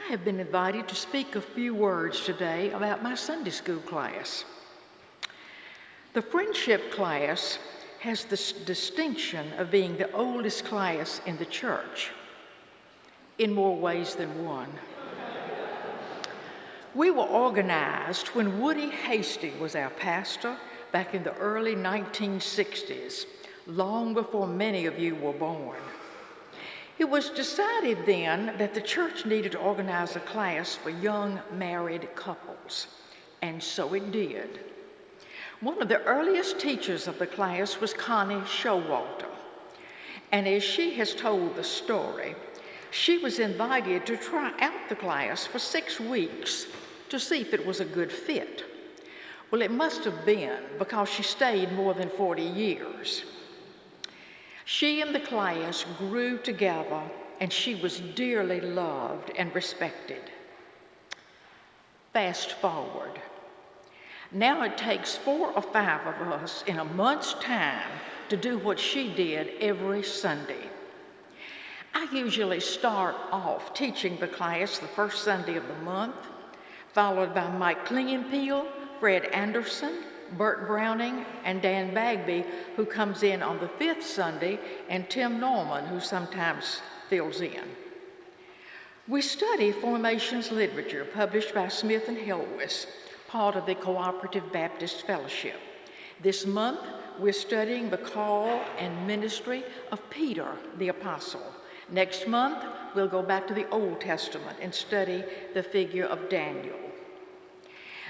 have been invited to speak a few words today about my Sunday school class. The friendship class has the distinction of being the oldest class in the church, in more ways than one. We were organized when Woody Hasty was our pastor back in the early 1960s, long before many of you were born. It was decided then that the church needed to organize a class for young married couples, and so it did. One of the earliest teachers of the class was Connie Showalter, and as she has told the story, she was invited to try out the class for 6 weeks to see if it was a good fit. Well, it must have been, because she stayed more than 40 years. She and the class grew together, and she was dearly loved and respected. Fast forward. Now it takes 4 or 5 of us in a month's time to do what she did every Sunday. I usually start off teaching the class the first Sunday of the month, followed by Mike Klingenpeel, Fred Anderson, Bert Browning, and Dan Bagby, who comes in on the 5th Sunday, and Tim Norman, who sometimes fills in. We study formations literature published by Smith and Helwis, part of the Cooperative Baptist Fellowship. This month, we're studying the call and ministry of Peter the Apostle. Next month, we'll go back to the Old Testament and study the figure of Daniel.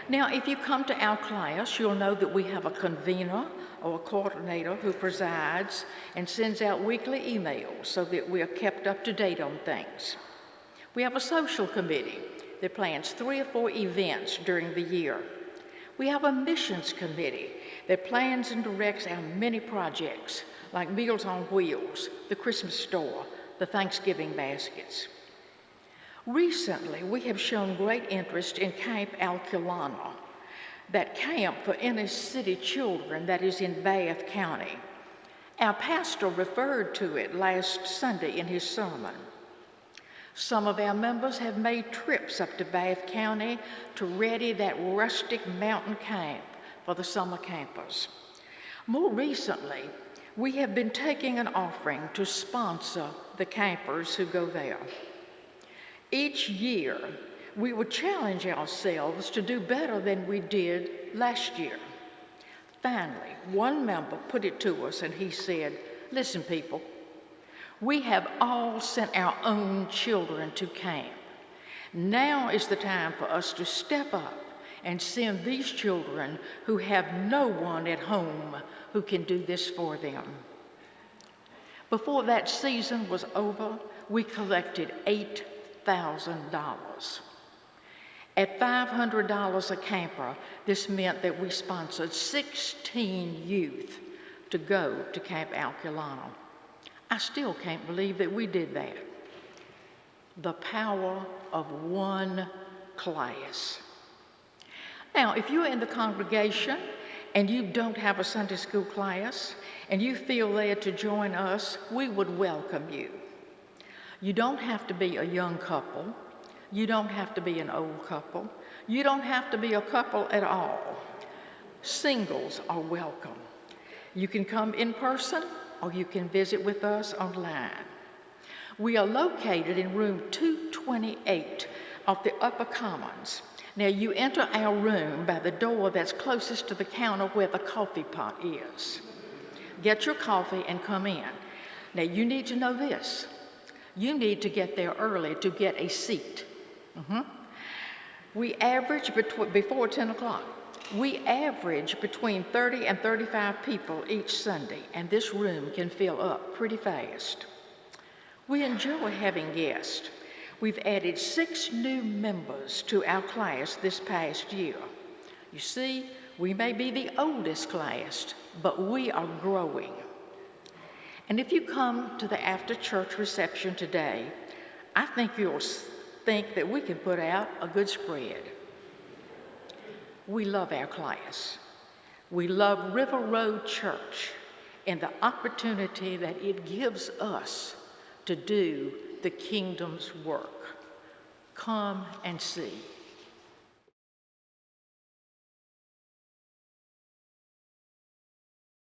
Now, if you come to our class, you'll know that we have a convener or a coordinator who presides and sends out weekly emails so that we are kept up to date on things. We have a social committee that plans 3 or 4 events during the year. We have a missions committee that plans and directs our many projects like Meals on Wheels, the Christmas store, the Thanksgiving baskets. Recently, we have shown great interest in Camp Alculana, that camp for inner city children that is in Bath County. Our pastor referred to it last Sunday in his sermon. Some of our members have made trips up to Bath County to ready that rustic mountain camp for the summer campers. More recently, we have been taking an offering to sponsor the campers who go there. Each year, we would challenge ourselves to do better than we did last year. Finally, one member put it to us and he said, "Listen, people, we have all sent our own children to camp. Now is the time for us to step up and send these children who have no one at home who can do this for them." Before that season was over, we collected $8,000. At $500 a camper, this meant that we sponsored 16 youth to go to Camp Alculana. I still can't believe that we did that. The power of one class. Now, if you're in the congregation and you don't have a Sunday school class and you feel led to join us, we would welcome you. You don't have to be a young couple. You don't have to be an old couple. You don't have to be a couple at all. Singles are welcome. You can come in person or you can visit with us online. We are located in room 228 of the Upper Commons. Now, you enter our room by the door that's closest to the counter where the coffee pot is. Get your coffee and come in. Now, you need to know this. You need to get there early to get a seat. We average before 10 o'clock. We average between 30 and 35 people each Sunday, and this room can fill up pretty fast. We enjoy having guests. We've added 6 new members to our class this past year. You see, we may be the oldest class, but we are growing. And if you come to the after-church reception today, I think you'll think that we can put out a good spread. We love our class. We love River Road Church and the opportunity that it gives us to do the kingdom's work. Come and see.